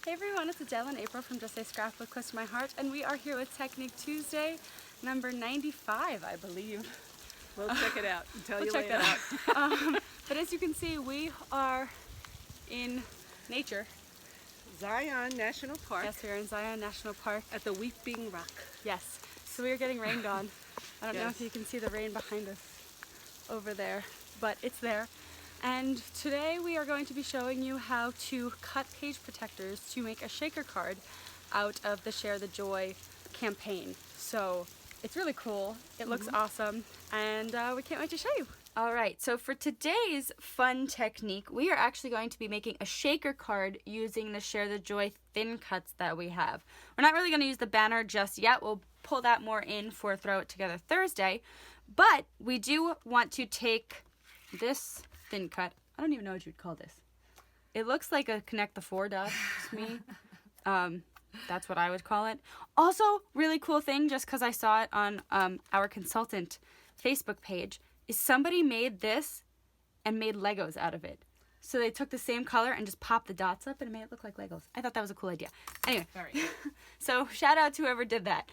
Hey everyone, it's Adele and April from Just a Scrapbook Close to My Heart, and we are here with Technique Tuesday, number 95, I believe. We'll check it out and tell you check later. that out. But as you can see, we are in nature. Zion National Park. Yes, we are in Zion National Park. At the Weeping Rock. Yes, so we are getting rained on. I don't know Yes. if you can see the rain behind us over there, but it's there. And today we are going to be showing you how to cut page protectors to make a shaker card out of the Share the Joy campaign. So it's really cool, it looks awesome, and we can't wait to show you. Alright, so for today's fun technique, we are actually going to be making a shaker card using the Share the Joy thin cuts that we have. We're not really going to use the banner just yet, we'll pull that more in for Throw It Together Thursday, but we do want to take this thin cut. I don't even know what you'd call this. It looks like a connect the four dots to me. That's what I would call it. Also, really cool thing, just because I saw it on our consultant Facebook page, is somebody made this and made Legos out of it. So they took the same color and just popped the dots up and made it look like Legos. I thought that was a cool idea. Anyway, so shout out to whoever did that.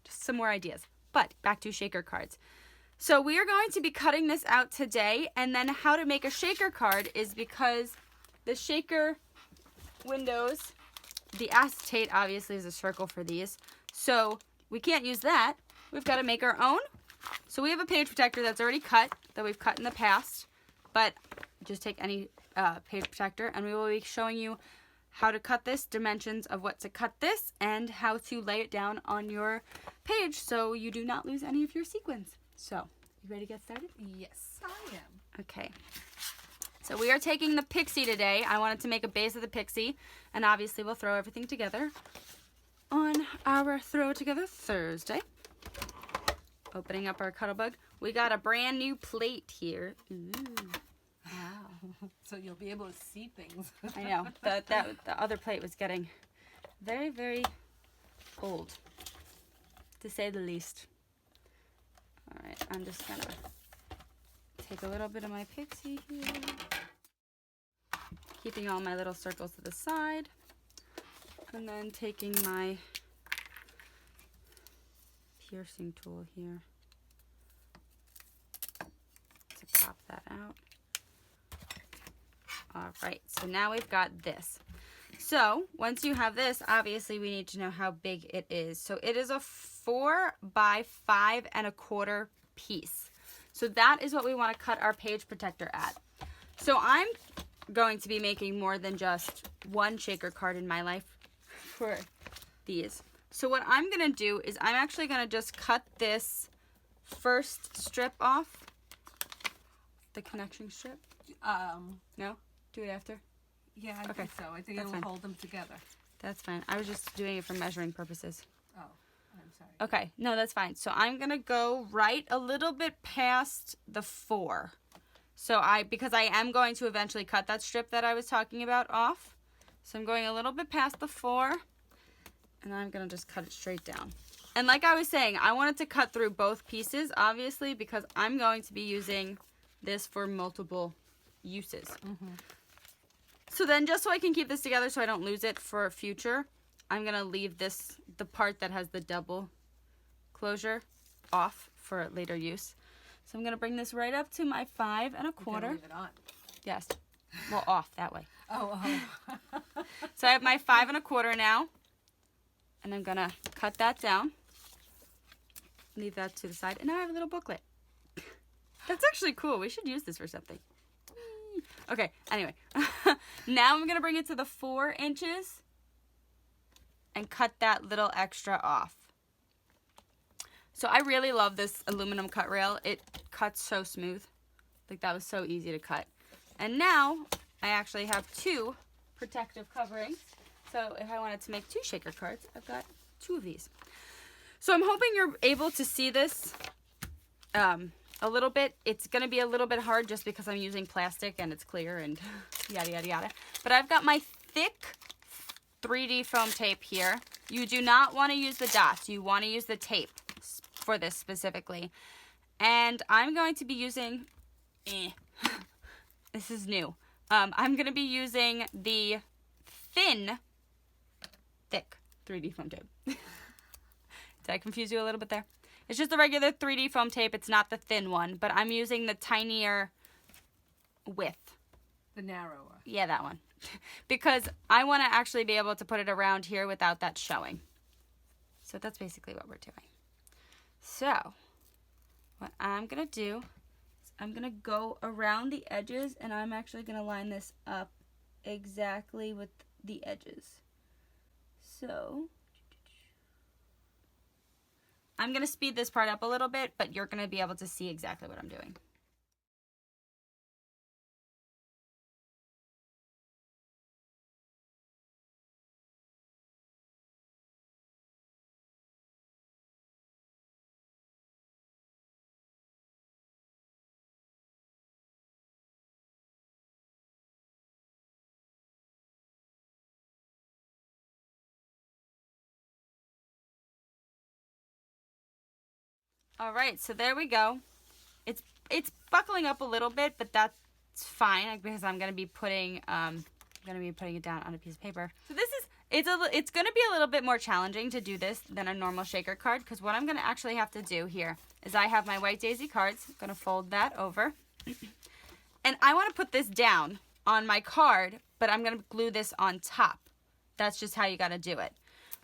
Just some more ideas. But back to shaker cards. So we are going to be cutting this out today, and then how to make a shaker card is because the shaker windows, the acetate obviously is a circle for these, so we can't use that. We've got to make our own. So we have a page protector that's already cut, that we've cut in the past, but just take any page protector, and we will be showing you how to cut this, dimensions of what to cut this, and how to lay it down on your page so you do not lose any of your sequins. So, you ready to get started? Yes, I am. Okay. So we are taking the pixie today. I wanted to make a base of the pixie, and obviously we'll throw everything together on our Throw It Together Thursday. Opening up our Cuttlebug. We got a brand new plate here. Ooh. Wow. So you'll be able to see things. I know. The other plate was getting very, very old, to say the least. Alright, I'm just gonna take a little bit of my pixie here, keeping all my little circles to the side, and then taking my piercing tool here to pop that out. Alright, so now we've got this. So, once you have this, obviously we need to know how big it is. So it is a 4 by 5 1/4 piece. So that is what we want to cut our page protector at. So I'm going to be making more than just one shaker card in my life for these. So what I'm going to do is I'm actually going to just cut this first strip off. The connection strip. No? Do it after? Yeah, I think so. I think That's it'll fine. hold them together. That's fine. I was just doing it for measuring purposes. Oh, I'm sorry. Okay, no, that's fine. So I'm gonna go right a little bit past the 4. So because I am going to eventually cut that strip that I was talking about off. So I'm going a little bit past the 4, and I'm gonna just cut it straight down. And like I was saying, I wanted to cut through both pieces, obviously, because I'm going to be using this for multiple uses. So then, just so I can keep this together so I don't lose it for future, I'm going to leave this, the part that has the double closure, off for later use. So I'm going to bring this right up to my 5 1/4. You're gonna leave it on. Yes. Well, off that way. Oh. So I have my 5 1/4 now. And I'm going to cut that down. Leave that to the side. And now I have a little booklet. That's actually cool. We should use this for something. Okay, anyway. Now I'm going to bring it to the 4 inches and cut that little extra off. So I really love this aluminum cut rail. It cuts so smooth. Like, that was so easy to cut. And now I actually have 2 protective coverings. So if I wanted to make 2 shaker cards, I've got 2 of these. So I'm hoping you're able to see this a little bit. It's going to be a little bit hard just because I'm using plastic and it's clear and yada, yada, yada. But I've got my thick 3D foam tape here. You do not want to use the dots. You want to use the tape for this specifically. And I'm going to be using, this is new. I'm going to be using the thin, thick 3D foam tape. Did I confuse you a little bit there? It's just the regular 3D foam tape. It's not the thin one, but I'm using the tinier width. The narrower. Yeah, that one. Because I want to actually be able to put it around here without that showing. So that's basically what we're doing. So what I'm going to do is I'm going to go around the edges, and I'm actually going to line this up exactly with the edges. So I'm going to speed this part up a little bit, but you're going to be able to see exactly what I'm doing. All right, so there we go. It's buckling up a little bit, but that's fine because I'm gonna be putting it down on a piece of paper. So this is it's gonna be a little bit more challenging to do this than a normal shaker card, because what I'm gonna actually have to do here is I have my white daisy cards. I'm gonna fold that over, and I want to put this down on my card, but I'm gonna glue this on top. That's just how you gotta do it.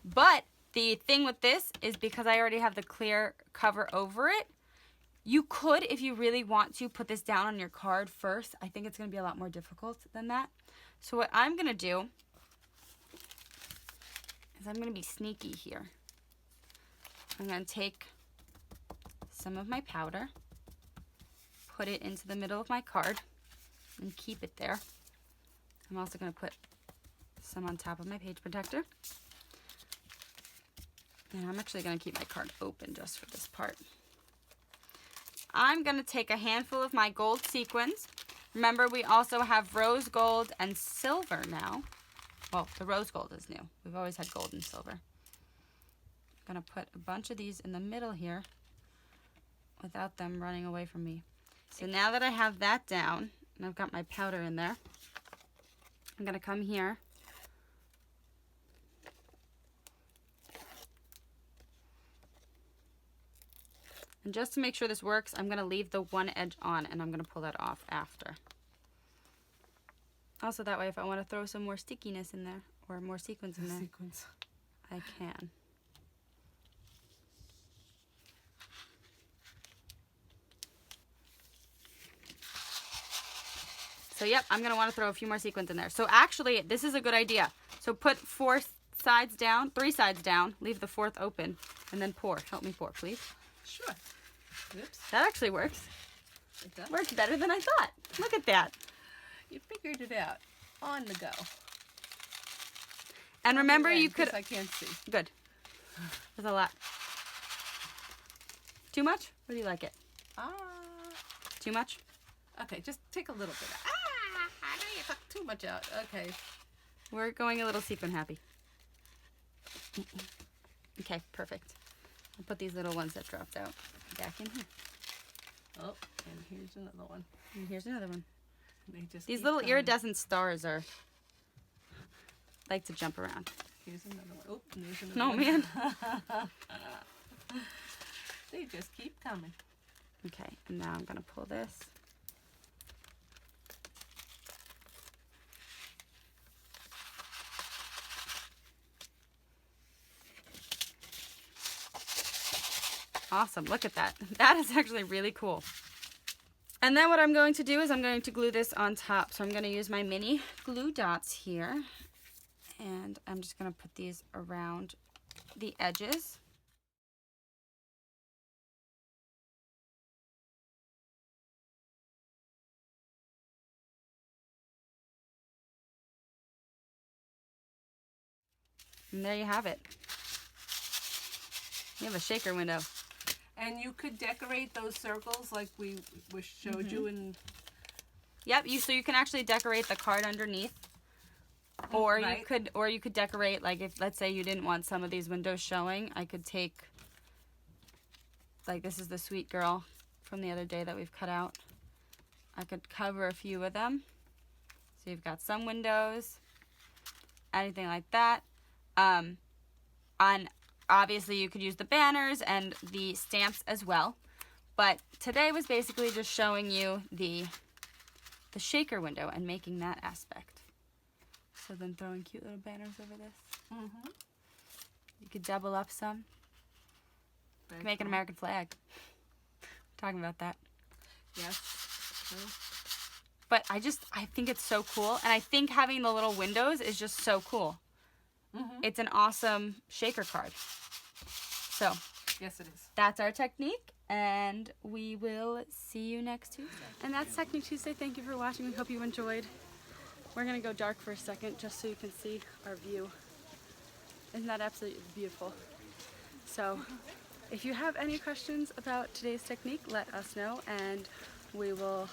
But the thing with this is, because I already have the clear cover over it, you could, if you really want to, put this down on your card first. I think it's going to be a lot more difficult than that. So what I'm going to do is I'm going to be sneaky here. I'm going to take some of my powder, put it into the middle of my card, and keep it there. I'm also going to put some on top of my page protector. And I'm actually going to keep my card open just for this part. I'm going to take a handful of my gold sequins. Remember, we also have rose gold and silver now. Well, the rose gold is new. We've always had gold and silver. I'm going to put a bunch of these in the middle here without them running away from me. So now that I have that down, and I've got my powder in there, I'm going to come here. And just to make sure this works, I'm going to leave the one edge on, and I'm going to pull that off after. Also, that way, if I want to throw some more stickiness in there, or more sequins in there, I can. So, yep, I'm going to want to throw a few more sequins in there. So, actually, this is a good idea. So, put 3 sides down, leave the 4th open, and then pour. Help me pour, please. Sure. Oops. That actually works. It does? Works better than I thought. Look at that. You figured it out. On the go. And remember, you could... I can't see. Good. There's a lot. Too much? Or do you like it? Too much? Okay, just take a little bit. I know you took too much out. Okay. We're going a little sequin happy. Okay, perfect. I'll put these little ones that dropped out back in here. Oh, and here's another one. And here's another one. These little iridescent stars like to jump around. Here's another one. Oh, and there's another one. Man. They just keep coming. Okay, and now I'm going to pull this. Awesome, look at that. That is actually really cool. And then what I'm going to do is I'm going to glue this on top. So I'm going to use my mini glue dots here. And I'm just going to put these around the edges. And there you have it. You have a shaker window. And you could decorate those circles like we showed you in... Yep, so you can actually decorate the card underneath. Or right. you could decorate, like, if let's say you didn't want some of these windows showing, I could take, like, this is the sweet girl from the other day that we've cut out. I could cover a few of them. So you've got some windows, anything like that. Obviously you could use the banners and the stamps as well, but today was basically just showing you the shaker window and making that aspect. So then throwing cute little banners over this. Mm-hmm. You could double up some. Very Make an cool. American flag. Talking about that. Yes. True. But I think it's so cool, and I think having the little windows is just so cool. Mm-hmm. It's an awesome shaker card. So Yes, it is. that's our technique, and we will see you next Tuesday. And that's Technique Tuesday. Thank you for watching. We hope you enjoyed. We're going to go dark for a second just so you can see our view. Isn't that absolutely beautiful? So if you have any questions about today's technique, let us know, and we will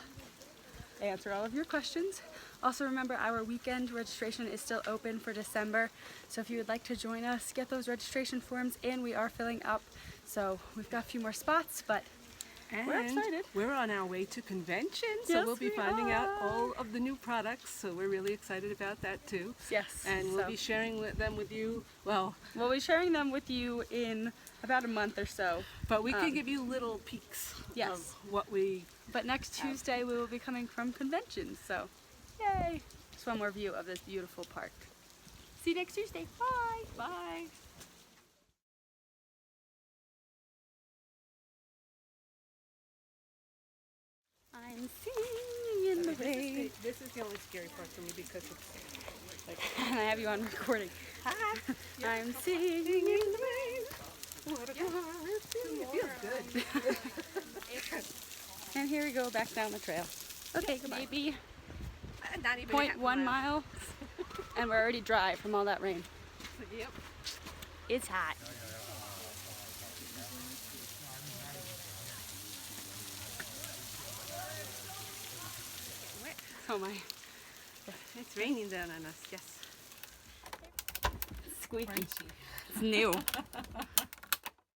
answer all of your questions. Also remember, our weekend registration is still open for December, so if you would like to join us, get those registration forms in. We are filling up, so we've got a few more spots, but And we're excited. we're on our way to convention, so Yes, we'll be we finding out are. all of the new products, so we're really excited about that too. Yes, And we'll so be sharing them with you, well, we'll be sharing them with you in about a month or so. but we can give you little peeks Yes. of what we... But next Tuesday we will be coming from convention, so yay! Just one more view of this beautiful park. See you next Tuesday. Bye! Bye! I'm singing in the rain. This is the only scary part for me because it's like... And I have you on recording. Hi! I'm singing in the rain. What a it feels good. And here we go back down the trail. Okay, maybe Not even 0.1 mile, and we're already dry from all that rain. Yep. It's hot. Oh my, It's raining down on us, yes. squeaky. Crunchy. It's new.